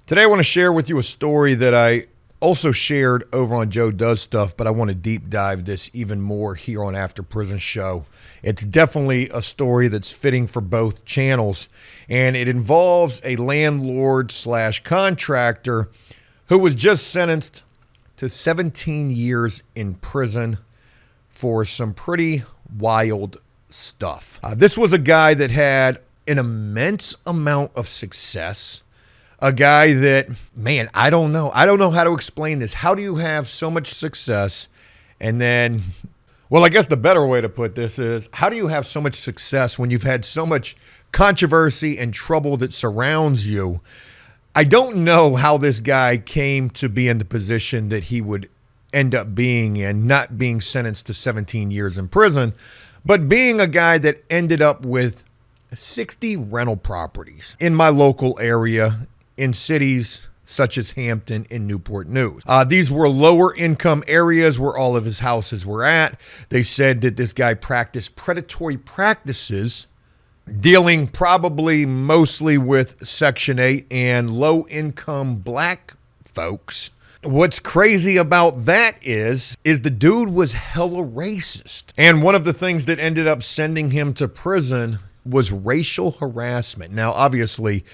Today I want to share with you a story that I also shared over on Joe Does Stuff, but I want to deep dive this even more here on After Prison Show. It's definitely a story that's fitting for both channels, and it involves a landlord slash contractor who was just sentenced to 17 years in prison for some pretty wild stuff. This was a guy that had an immense amount of success. A guy that, man, I don't know how to explain this. How do you have so much success and then, well, I guess the better way to put this is, how do you have so much success when you've had so much controversy and trouble that surrounds you? I don't know how this guy came to be in the position that he would end up being in, not being sentenced to 17 years in prison, but being a guy that ended up with 60 rental properties in my local area, in cities such as Hampton and Newport News. These were lower income areas where all of his houses were at. They said that this guy practiced predatory practices, dealing probably mostly with Section 8 and low income black folks. What's crazy about that is the dude was hella racist. And one of the things that ended up sending him to prison was racial harassment. Now, obviously,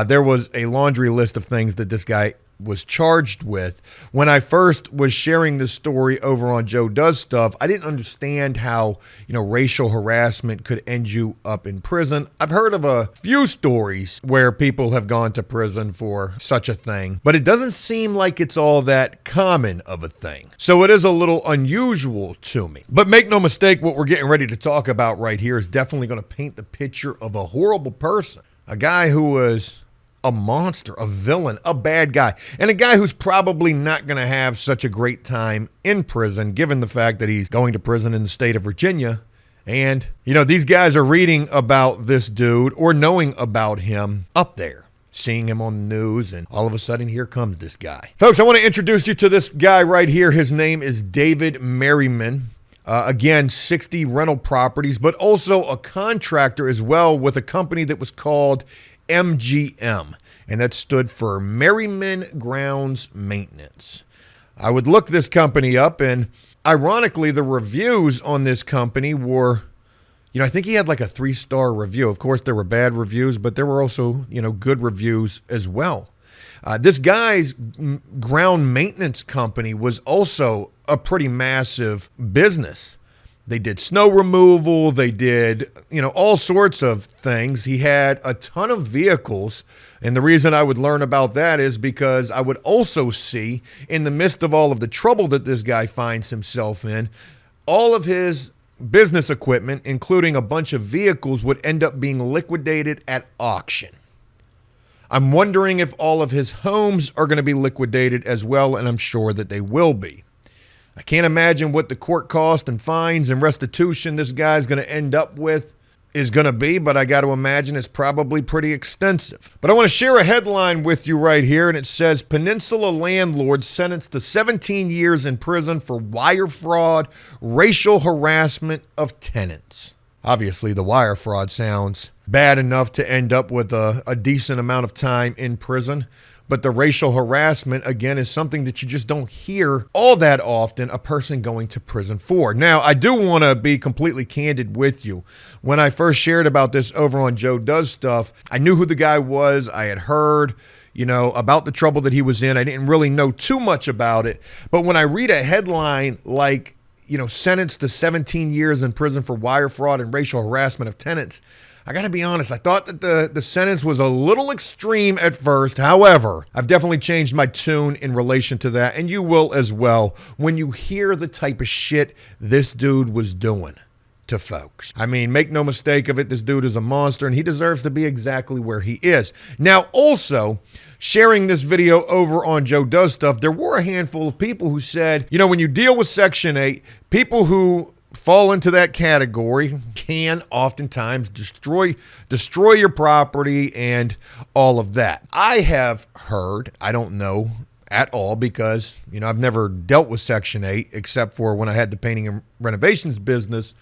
there was a laundry list of things that this guy was charged with. When I first was sharing this story over on Joe Does Stuff, I didn't understand how, racial harassment could end you up in prison. I've heard of a few stories where people have gone to prison for such a thing, but it doesn't seem like it's all that common of a thing. So it is a little unusual to me. But make no mistake, what we're getting ready to talk about right here is definitely going to paint the picture of a horrible person, a guy who was a monster, a villain, a bad guy, and a guy who's probably not going to have such a great time in prison, given the fact that he's going to prison in the state of Virginia. And, these guys are reading about this dude or knowing about him up there, seeing him on the news, and all of a sudden, here comes this guy. Folks, I want to introduce you to this guy right here. His name is David Merriman. Again, 60 rental properties, but also a contractor as well with a company that was called MGM, and that stood for Merriman Grounds Maintenance. I would look this company up, and ironically, the reviews on this company were, I think he had like a 3-star review. Of course, there were bad reviews, but there were also, good reviews as well. This guy's ground maintenance company was also a pretty massive business. They did snow removal. They did, all sorts of things. He had a ton of vehicles. And the reason I would learn about that is because I would also see, in the midst of all of the trouble that this guy finds himself in, all of his business equipment, including a bunch of vehicles, would end up being liquidated at auction. I'm wondering if all of his homes are going to be liquidated as well, and I'm sure that they will be. I can't imagine what the court cost and fines and restitution this guy's going to end up with is going to be, but I got to imagine it's probably pretty extensive. But I want to share a headline with you right here, and it says, Peninsula landlord sentenced to 17 years in prison for wire fraud, racial harassment of tenants. Obviously, the wire fraud sounds bad enough to end up with a decent amount of time in prison. But the racial harassment, again, is something that you just don't hear all that often a person going to prison for. Now, I do want to be completely candid with you. When I first shared about this over on Joe Does Stuff, I knew who the guy was. I had heard, about the trouble that he was in. I didn't really know too much about it. But when I read a headline like, sentenced to 17 years in prison for wire fraud and racial harassment of tenants, I got to be honest, I thought that the sentence was a little extreme at first. However, I've definitely changed my tune in relation to that, and you will as well when you hear the type of shit this dude was doing to folks. I mean, make no mistake of it, this dude is a monster, and he deserves to be exactly where he is. Now, also, sharing this video over on Joe Does Stuff, there were a handful of people who said, when you deal with Section 8, people who fall into that category can oftentimes destroy your property and all of that. I have heard, I don't know at all because, I've never dealt with Section 8 except for when I had the painting and renovations business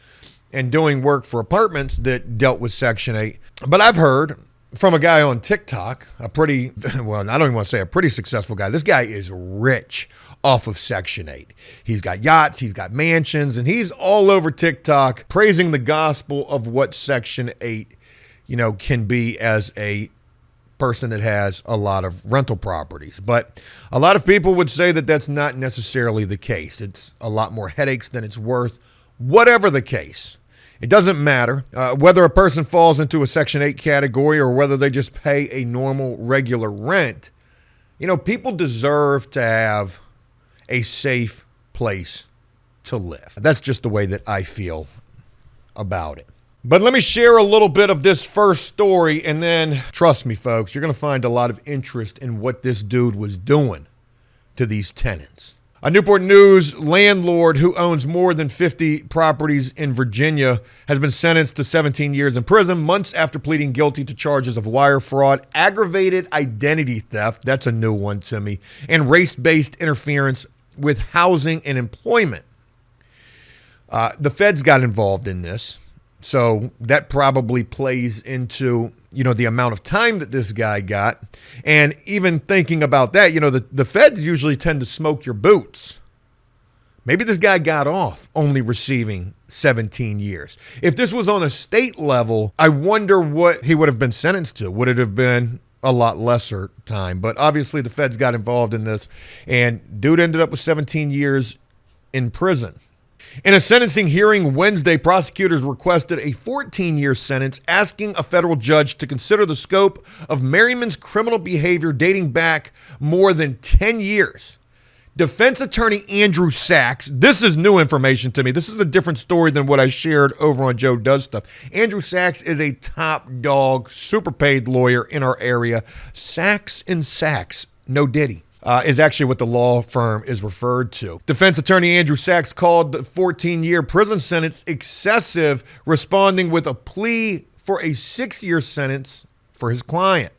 and doing work for apartments that dealt with Section 8. But I've heard from a guy on TikTok, a pretty, well, I don't even want to say a pretty successful guy. This guy is rich off of Section 8. He's got yachts, he's got mansions, and he's all over TikTok praising the gospel of what Section 8, can be as a person that has a lot of rental properties. But a lot of people would say that that's not necessarily the case. It's a lot more headaches than it's worth. Whatever the case, it doesn't matter whether a person falls into a Section 8 category or whether they just pay a normal, regular rent. People deserve to have a safe place to live. That's just the way that I feel about it. But let me share a little bit of this first story, and then, trust me, folks, you're going to find a lot of interest in what this dude was doing to these tenants. A Newport News landlord who owns more than 50 properties in Virginia has been sentenced to 17 years in prison, months after pleading guilty to charges of wire fraud, aggravated identity theft, that's a new one to me, and race-based interference with housing and employment. The feds got involved in this. So that probably plays into, the amount of time that this guy got. And even thinking about that, the feds usually tend to smoke your boots. Maybe this guy got off only receiving 17 years. If this was on a state level, I wonder what he would have been sentenced to. Would it have been a lot lesser time? But obviously the feds got involved in this, and dude ended up with 17 years in prison. In a sentencing hearing Wednesday, prosecutors requested a 14-year sentence, asking a federal judge to consider the scope of Merriman's criminal behavior dating back more than 10 years. Defense attorney Andrew Sachs, this is new information to me. This is a different story than what I shared over on Joe Does Stuff. Andrew Sachs is a top dog, super paid lawyer in our area. Sachs and Sachs, no Diddy. Is actually what the law firm is referred to. Defense attorney Andrew Sachs called the 14-year prison sentence excessive, responding with a plea for a 6-year sentence for his client.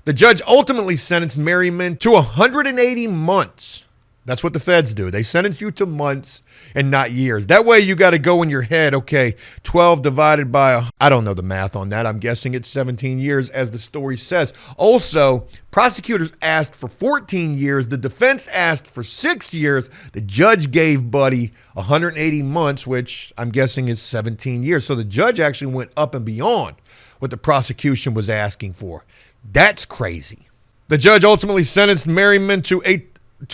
The judge ultimately sentenced Merriman to 180 months. That's what the feds do. They sentence you to months and not years. That way you got to go in your head, okay, 12 divided by, I don't know the math on that. I'm guessing it's 17 years as the story says. Also, prosecutors asked for 14 years. The defense asked for 6 years. The judge gave Buddy 180 months, which I'm guessing is 17 years. So the judge actually went up and beyond what the prosecution was asking for. That's crazy. The judge ultimately sentenced Merriman to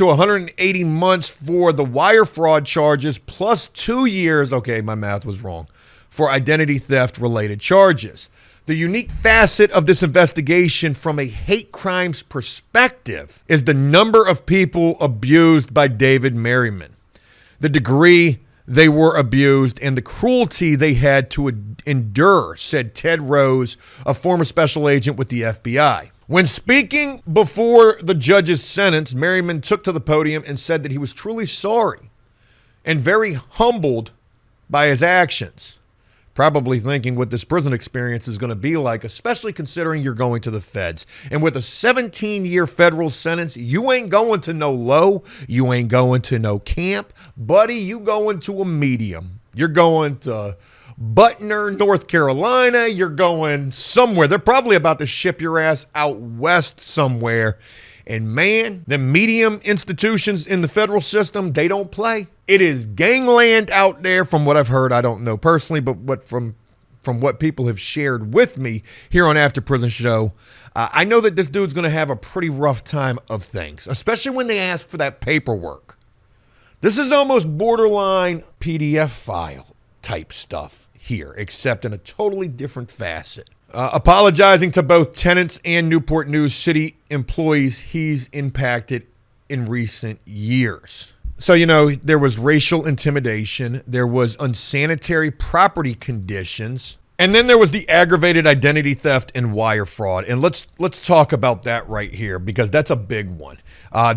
180 months for the wire fraud charges, plus 2 years, okay, my math was wrong, for identity theft related charges. The unique facet of this investigation from a hate crimes perspective is the number of people abused by David Merriman, the degree they were abused, and the cruelty they had to endure, said Ted Rose, a former special agent with the FBI. When speaking before the judge's sentence, Merriman took to the podium and said that he was truly sorry and very humbled by his actions, probably thinking what this prison experience is going to be like, especially considering you're going to the feds. And with a 17-year federal sentence, you ain't going to no low, you ain't going to no camp. Buddy, you going to a medium. You're going to Butner, North Carolina. You're going somewhere. They're probably about to ship your ass out west somewhere. And man, the medium institutions in the federal system, they don't play. It is gangland out there from what I've heard. I don't know personally, but from what people have shared with me here on After Prison Show, I know that this dude's going to have a pretty rough time of things, especially when they ask for that paperwork. This is almost borderline PDF file type stuff here, except in a totally different facet. Apologizing to both tenants and Newport News City employees he's impacted in recent years. So, there was racial intimidation, there was unsanitary property conditions, and then there was the aggravated identity theft and wire fraud. And let's talk about that right here, because that's a big one.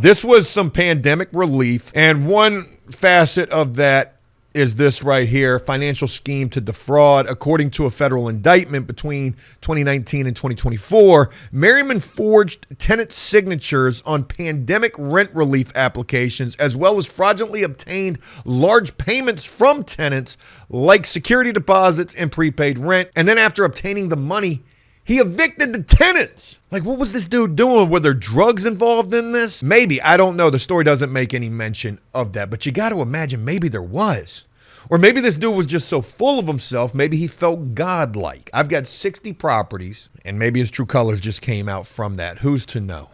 This was some pandemic relief, and one facet of that is this right here: financial scheme to defraud. According to a federal indictment between 2019 and 2024, Merriman forged tenant signatures on pandemic rent relief applications, as well as fraudulently obtained large payments from tenants like security deposits and prepaid rent. And then after obtaining the money, He evicted the tenants. Like, what was this dude doing? Were there drugs involved in this? Maybe. I don't know. The story doesn't make any mention of that, but you got to imagine maybe there was. Or maybe this dude was just so full of himself, maybe he felt godlike. I've got 60 properties, and maybe his true colors just came out from that. Who's to know?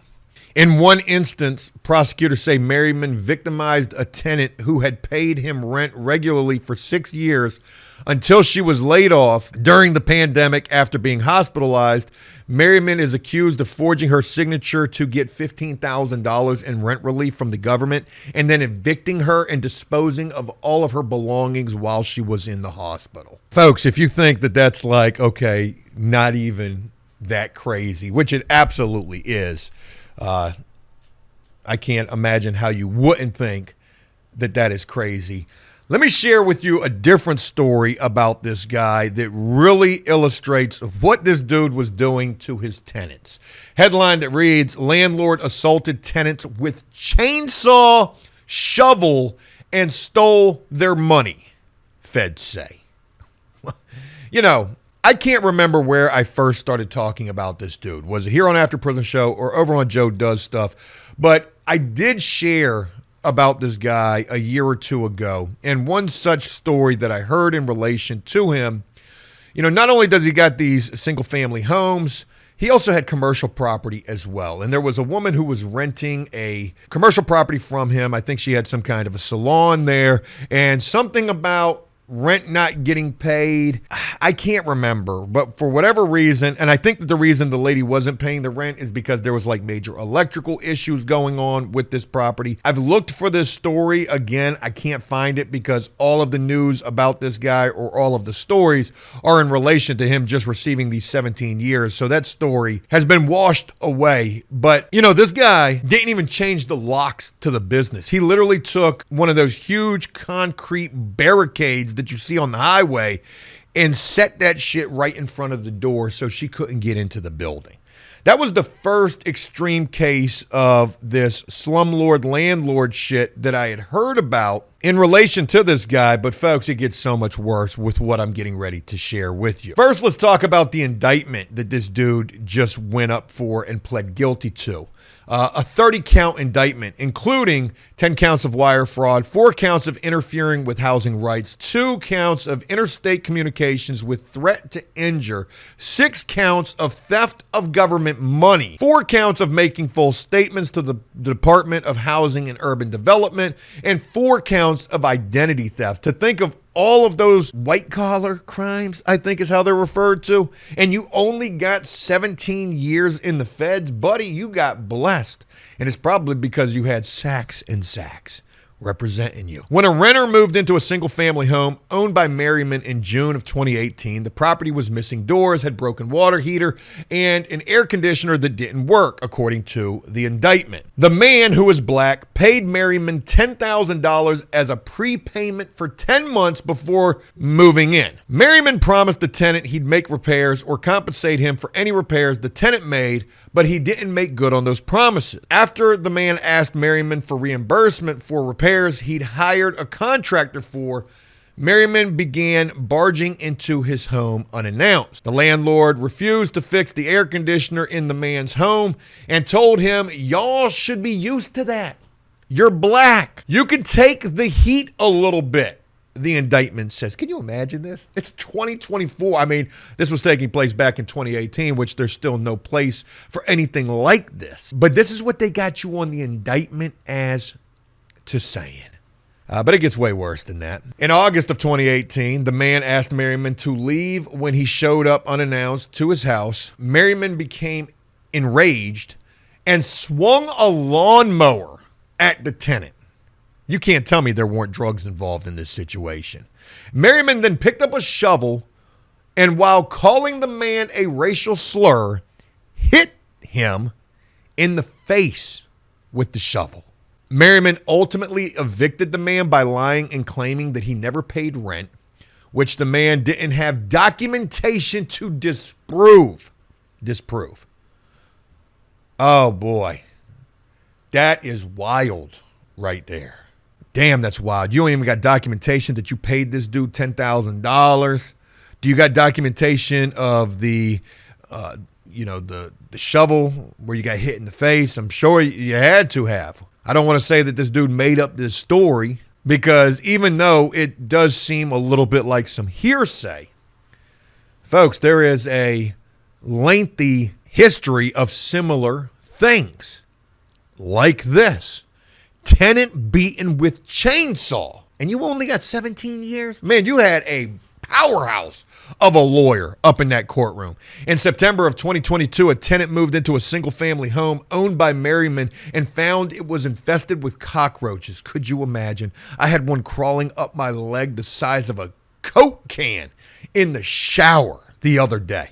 In one instance, prosecutors say Merriman victimized a tenant who had paid him rent regularly for 6 years until she was laid off during the pandemic after being hospitalized. Merriman is accused of forging her signature to get $15,000 in rent relief from the government and then evicting her and disposing of all of her belongings while she was in the hospital. Folks, if you think that that's like, okay, not even that crazy, which it absolutely is, I can't imagine how you wouldn't think that that is crazy. Let me share with you a different story about this guy that really illustrates what this dude was doing to his tenants. Headline that reads, landlord assaulted tenants with chainsaw, shovel, and stole their money, feds say. You know, I can't remember where I first started talking about this dude. Was it here on After Prison Show or over on Joe Does Stuff? But I did share about this guy a year or two ago. And one such story that I heard in relation to him, you know, not only does he got these single family homes, he also had commercial property as well. And there was a woman who was renting a commercial property from him. I think she had some kind of a salon there, and something about rent not getting paid. I can't remember, but for whatever reason, and I think that the reason the lady wasn't paying the rent is because there was like major electrical issues going on with this property. I've looked for this story again. I can't find it because all of the news about this guy or all of the stories are in relation to him just receiving these 17 years. So that story has been washed away. But you know, this guy didn't even change the locks to the business. He literally took one of those huge concrete barricades that you see on the highway and set that shit right in front of the door so she couldn't get into the building. That was the first extreme case of this slumlord landlord shit that I had heard about in relation to this guy. But folks, it gets so much worse with what I'm getting ready to share with you. First, let's talk about the indictment that this dude just went up for and pled guilty to. A 30-count indictment, including 10 counts of wire fraud, 4 counts of interfering with housing rights, 2 counts of interstate communications with threat to injure, 6 counts of theft of government money, 4 counts of making false statements to the Department of Housing and Urban Development, and 4 counts of identity theft. To think of all of those white-collar crimes, I think is how they're referred to, and you only got 17 years in the feds, buddy, you got blessed. And it's probably because you had Saks and Saks representing you. When a renter moved into a single-family home owned by Merriman in June of 2018, the property was missing doors, had broken water heater, and an air conditioner that didn't work, according to the indictment. The man, who is black, paid Merriman $10,000 as a prepayment for 10 months before moving in. Merriman promised the tenant he'd make repairs or compensate him for any repairs the tenant made, but he didn't make good on those promises. After the man asked Merriman for reimbursement for repairs he'd hired a contractor for, Merriman began barging into his home unannounced. The landlord refused to fix the air conditioner in the man's home and told him, "Y'all should be used to that. You're black. You can take the heat a little bit," the indictment says. Can you imagine this? It's 2024. I mean, this was taking place back in 2018, which there's still no place for anything like this. But this is what they got you on the indictment as to saying. But it gets way worse than that. In August of 2018, the man asked Merriman to leave when he showed up unannounced to his house. Merriman became enraged and swung a lawnmower at the tenant. You can't tell me there weren't drugs involved in this situation. Merriman then picked up a shovel and, while calling the man a racial slur, hit him in the face with the shovel. Merriman ultimately evicted the man by lying and claiming that he never paid rent, which the man didn't have documentation to disprove. Oh boy, that is wild right there. Damn, that's wild. You don't even got documentation that you paid this dude $10,000. Do you got documentation of the the shovel where you got hit in the face. I'm sure you had to have. I don't want to say that this dude made up this story, because even though it does seem a little bit like some hearsay, folks, there is a lengthy history of similar things like this. Tenant beaten with chainsaw. And you only got 17 years? Man, you had a powerhouse of a lawyer up in that courtroom. In September of 2022, a tenant moved into a single-family home owned by Merriman and found it was infested with cockroaches. Could you imagine? I had one crawling up my leg the size of a Coke can in the shower the other day.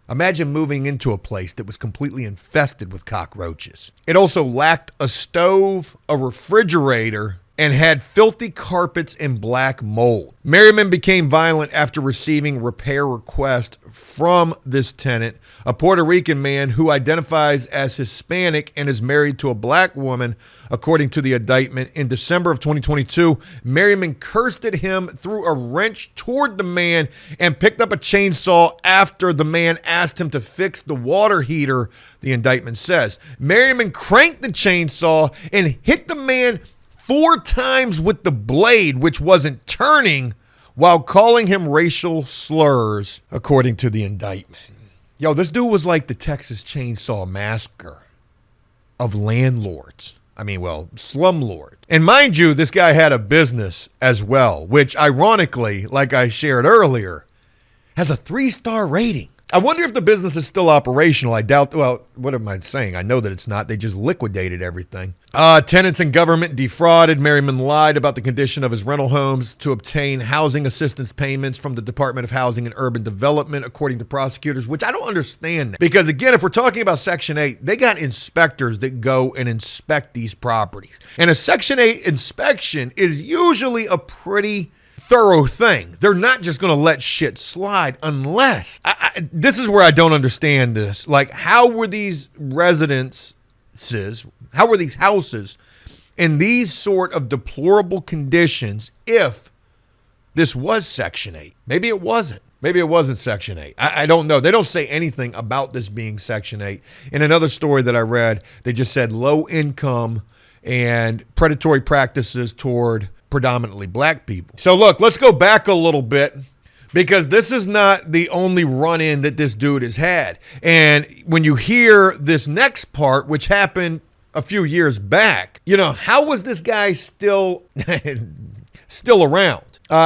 Imagine moving into a place that was completely infested with cockroaches. It also lacked a stove, a refrigerator, and had filthy carpets and black mold. Merriman became violent after receiving repair requests from this tenant, a Puerto Rican man who identifies as Hispanic and is married to a black woman, according to the indictment. In December of 2022, Merriman cursed at him, threw a wrench toward the man, and picked up a chainsaw after the man asked him to fix the water heater, the indictment says. Merriman cranked the chainsaw and hit the man 4 times with the blade, which wasn't turning, while calling him racial slurs, according to the indictment. Yo, this dude was like the Texas Chainsaw Massacre of landlords. Slum lord. And mind you, this guy had a business as well, which ironically, like I shared earlier, has a 3-star rating. I wonder if the business is still operational. I doubt, well, what am I saying? I know that it's not. They just liquidated everything. Tenants and government defrauded. Merriman lied about the condition of his rental homes to obtain housing assistance payments from the Department of Housing and Urban Development, according to prosecutors, which I don't understand that. Because again, if we're talking about Section 8, they got inspectors that go and inspect these properties. And a Section 8 inspection is usually a pretty thorough thing. They're not just going to let shit slide unless, this is where I don't understand this. Like, how were these how were these houses in these sort of deplorable conditions if this was Section 8? Maybe it wasn't. Maybe it wasn't Section 8. I don't know. They don't say anything about this being Section 8. In another story that I read, they just said low income and predatory practices toward predominantly black people. So look, let's go back a little bit, because this is not the only run-in that this dude has had. And when you hear this next part, which happened a few years back, how was this guy still around?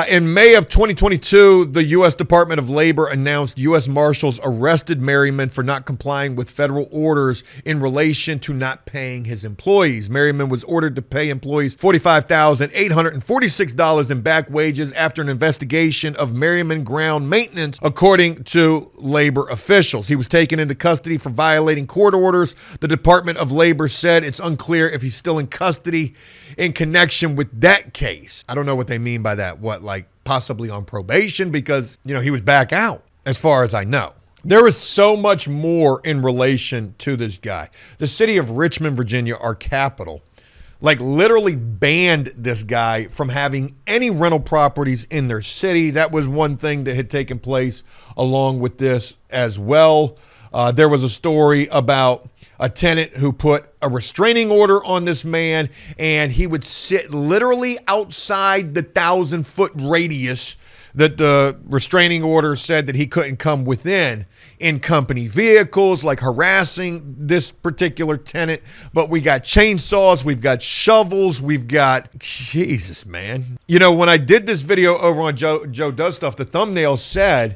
In May of 2022, the U.S. Department of Labor announced U.S. Marshals arrested Merriman for not complying with federal orders in relation to not paying his employees. Merriman was ordered to pay employees $45,846 in back wages after an investigation of Merriman ground maintenance, according to labor officials. He was taken into custody for violating court orders. The Department of Labor said it's unclear if he's still in custody in connection with that case. I don't know what they mean by that. What, like possibly on probation? Because, he was back out, as far as I know. There is so much more in relation to this guy. The city of Richmond, Virginia, our capital, literally banned this guy from having any rental properties in their city. That was one thing that had taken place along with this as well. There was a story about a tenant who put a restraining order on this man, and he would sit literally outside the 1,000-foot radius that the restraining order said that he couldn't come within, in company vehicles, harassing this particular tenant. But we got chainsaws, we've got shovels, we've got, Jesus, man. When I did this video over on Joe Does Stuff, the thumbnail said,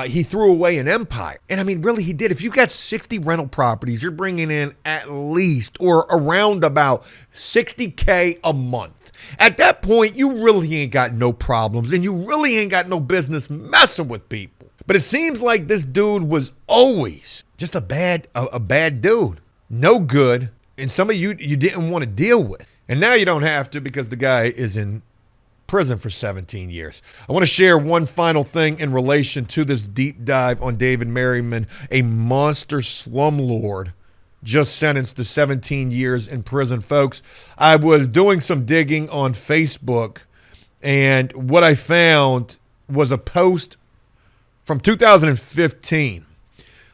he threw away an empire. And really, he did. If you got 60 rental properties, you're bringing in at least or around about $60K a month. At that point, you really ain't got no problems, and you really ain't got no business messing with people. But it seems like this dude was always just a bad dude. No good. And some of you didn't want to deal with. And now you don't have to, because the guy is in prison for 17 years. I want to share one final thing in relation to this deep dive on David Merriman, a monster slum lord just sentenced to 17 years in prison. Folks, I was doing some digging on Facebook, and what I found was a post from 2015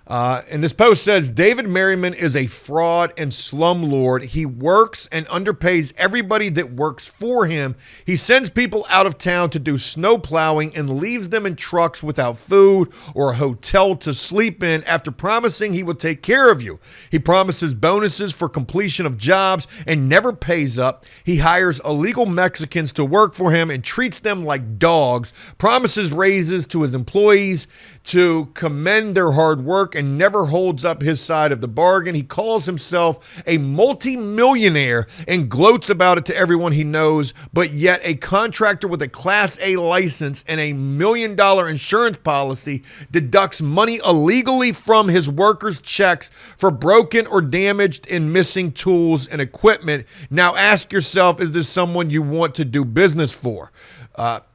And this post says, David Merriman is a fraud and slum lord. He works and underpays everybody that works for him. He sends people out of town to do snow plowing and leaves them in trucks without food or a hotel to sleep in after promising he will take care of you. He promises bonuses for completion of jobs and never pays up. He hires illegal Mexicans to work for him and treats them like dogs, promises raises to his employees to commend their hard work and never holds up his side of the bargain. He calls himself a multi-millionaire and gloats about it to everyone he knows, but yet a contractor with a Class A license and $1 million insurance policy deducts money illegally from his workers' checks for broken or damaged and missing tools and equipment. Now ask yourself, is this someone you want to do business for?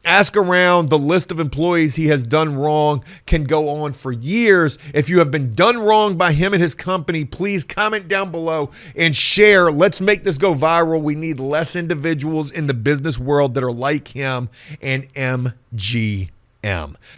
Ask around. The list of employees he has done wrong can go on for years. If you have been done wrong by him and his company, please comment down below and share. Let's make this go viral. We need less individuals in the business world that are like him and MGM.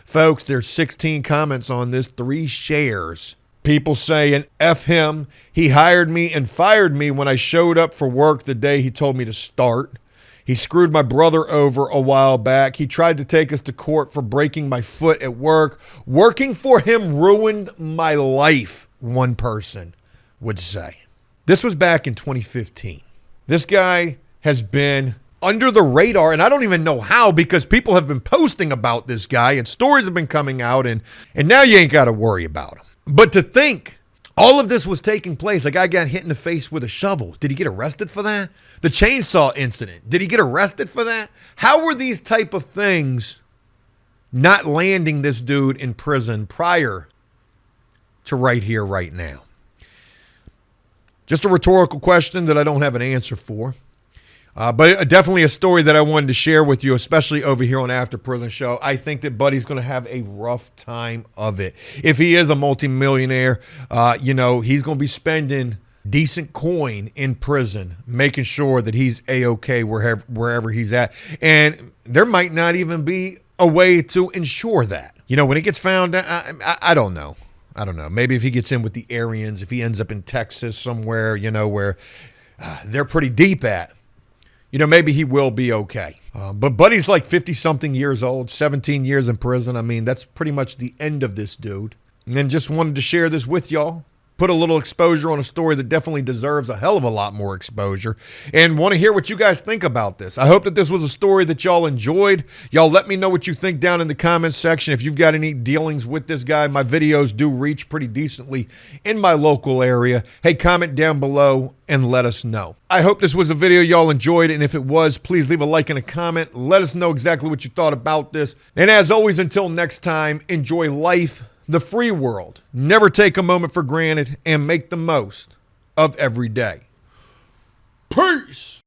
Folks, there's 16 comments on this, 3 shares. People saying, F him. He hired me and fired me when I showed up for work the day he told me to start. He screwed my brother over a while back. He tried to take us to court for breaking my foot at work. Working for him ruined my life, one person would say. This was back in 2015. This guy has been under the radar, and I don't even know how, because people have been posting about this guy and stories have been coming out, and now you ain't got to worry about him. But to think all of this was taking place. A guy got hit in the face with a shovel. Did he get arrested for that? The chainsaw incident. Did he get arrested for that? How were these type of things not landing this dude in prison prior to right here, right now? Just a rhetorical question that I don't have an answer for. But definitely a story that I wanted to share with you, especially over here on After Prison Show. I think that Buddy's going to have a rough time of it. If he is a multimillionaire, he's going to be spending decent coin in prison, making sure that he's A-okay wherever he's at. And there might not even be a way to ensure that. When it gets found, I don't know. I don't know. Maybe if he gets in with the Aryans, if he ends up in Texas somewhere, where they're pretty deep at, maybe he will be okay. But Buddy's like 50-something years old, 17 years in prison. I mean, that's pretty much the end of this dude. And then just wanted to share this with y'all. Put a little exposure on a story that definitely deserves a hell of a lot more exposure, and want to hear what you guys think about this. I hope that this was a story that y'all enjoyed. Y'all let me know what you think down in the comments section. If you've got any dealings with this guy, my videos do reach pretty decently in my local area. Hey, comment down below and let us know. I hope this was a video y'all enjoyed, and if it was, please leave a like and a comment. Let us know exactly what you thought about this. And as always, until next time, enjoy life, the free world. Never take a moment for granted and make the most of every day. Peace.